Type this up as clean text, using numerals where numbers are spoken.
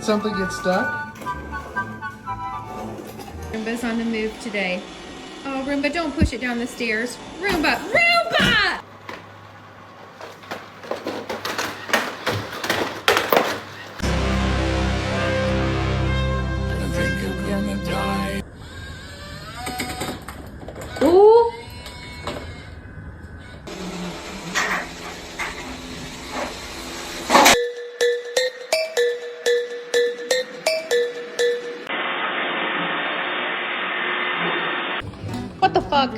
something get stuck? Roomba's on the move today. Oh, Roomba, don't push it down the stairs. Roomba! Roomba! I think I'm gonna die. Ooh! What the fuck?